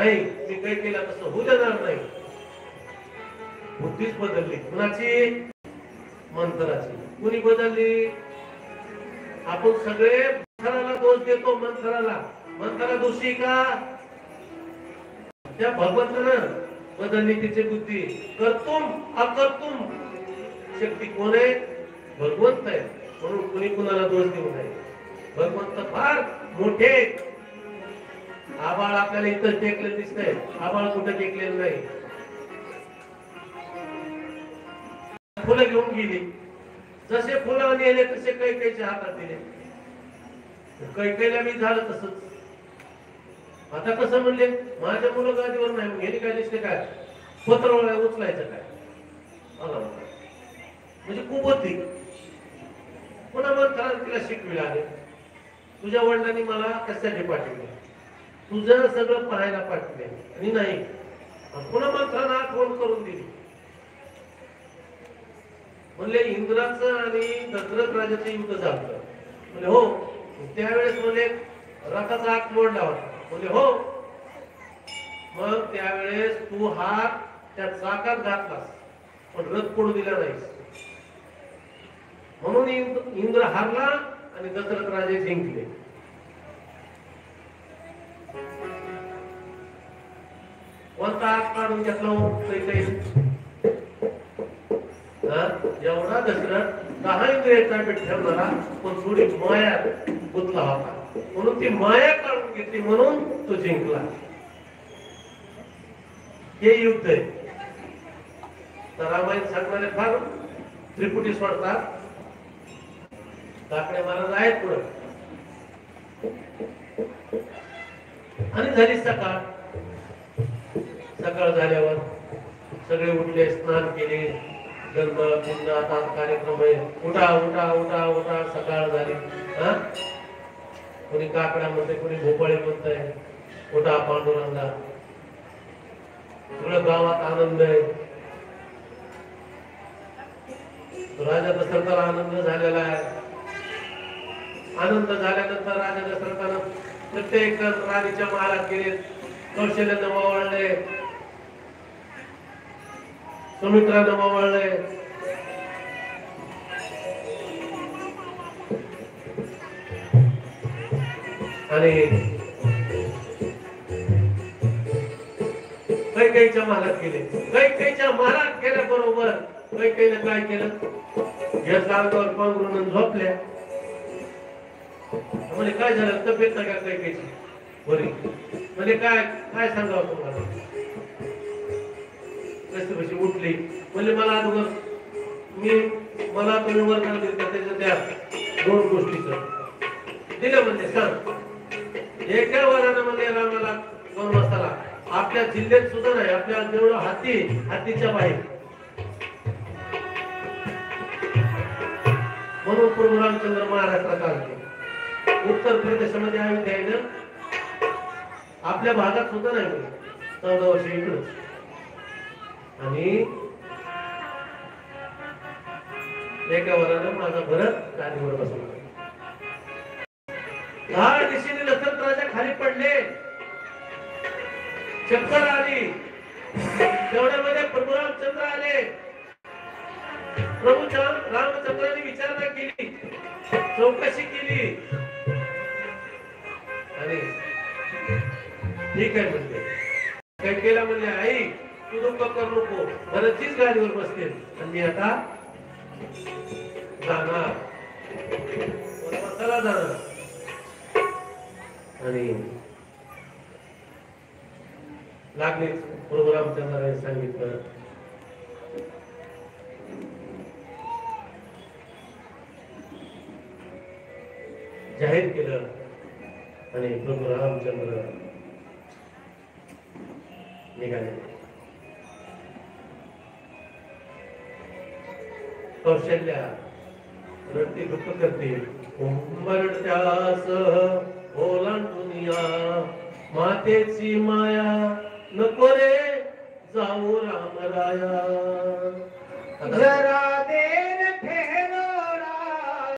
नाही मी काही केलं तसं होऊ देणार नाही. बुद्धीच बदलली. कुणाची? मंथराची. कुणी बदलली? आपण सगळे मंथराला दोष देतो. मंथरा दोषी का? त्या भगवंतानं बदलली तिची बुद्धी. कर्तुम अकर्तुम शक्ती कोण आहे? भगवंत आहे. म्हणून कुणी कुणाला दोष देऊ नये. भगवंत फार मोठे. आबाळ आपल्याला इथं टेकलेलं दिसतंय. आबाळ कुठं टेकलेलं नाही. फुलं घेऊन गेली. जसे फुलं नेले तसे कैकेयीच्या हातात दिले. कैकेयीला मी झालं तसंच. आता कसं म्हणले माझ्या मुलं गादीवर नाही मग हे काय दिसते काय पत्र उचलायचं काय म्हणजे कुबुद्धी. पुन्हा मंथरा तिला शिकविला आहे. तुझ्या वडिलांनी मला कशासाठी पाठवले? तुझं सगळं पाहायला पाठवले आणि नाही. पुन्हा मंथरानं आठवण करून दिली. म्हणले इंद्राचं आणि दशरथ राजाचं युद्ध झालं. म्हणजे हो. त्यावेळेस म्हणले रथाचा आत मोडला होता. म्हणजे हो. मग त्यावेळेस तू हात त्या चाकात घातलास पण रथ पडू दिला नाहीस. म्हणून इंद्र हारला आणि दशरथ राजे जिंकले. कोणता हात काढून घेतला? एवढा दशरथ 10 इंद्रियाचा पेट ठेवणारा पण थोडी माया गुंतला होता. म्हणून ती माया काढून घेतली म्हणून तो जिंकला. हे युद्ध आहे. तर रामायण सांगणारे फार त्रिपुटी सोडतात. काकडे महाराज आहेत पुढे. आणि झाली सकाळ. सकाळ झाल्यावर सगळे उठले, स्नान केले, गंध पुन्हा आता कार्यक्रम आहे. उठा उठा उठा उठा. सकाळ झाली. कोणी काकडा म्हणते, कोणी भोपळे म्हणतंय. उठा पांडुरंगा. सगळं गावात आनंद आहे. राजा दशरथाला आनंद झालेला आहे. आनंद झाल्यानंतर राजा दशरथानं प्रत्येक राणीच्या महालात गेले. कौशल्यानं ओवाळले, सुमित्रानं ओवाळले. आणि कैकेयीच्या महालात गेले. कैकेयीच्या महालात गेल्याबरोबर कैकेयीने काय केलं? घेतला अंगावर पांघरून झोपल्या. म्हणजे काय झालं? तब्येत नाही का कैकेयीची बरी? म्हणजे काय काय सांगावं तुम्हाला? कशी कशी उठली. म्हणजे मला अगोदर मला तुम्ही वर्णन दिलं त्याच्या त्या 2 गोष्टीचं दिलं. म्हणजे सांग. एका वरानं म्हणजे रामाला 2 वाजताला आपल्या जिल्ह्यात सुद्धा नाही. आपल्या जेवढं हत्तीच्या बाहेर. म्हणून प्रभू रामचंद्र महाराष्ट्रात आले. उत्तर प्रदेशामध्ये अयोध्या आहे ना. आपल्या भागात सुद्धा नाही. 14 वर्ष इकडं. आणि एका वरानं माझा भरत गादीवर बसवला. 10 दिशेने दशरथ राजा खाली पडले. चक्कर आली. तेवढ्यामध्ये प्रभू रामचंद्र आले. प्रभू रामचंद्राने विचारणा केली, चौकशी केली. आणि ठीक आहे म्हणते. काय केलं म्हणले? आई तू दुःख करू नको. भरतचीच गाडीवर बसते आणि मी आता जाणार. चला जाणार. आणि लागले. प्रभू रामचंद्राने सांगितलं जाहीर केलं. आणि प्रभू रामचंद्र निघाले. कौशल्या रडती दुःख करते. उंबरट्यास ओलांडून या मातेची माया नको रे जाऊ रामराया. जरा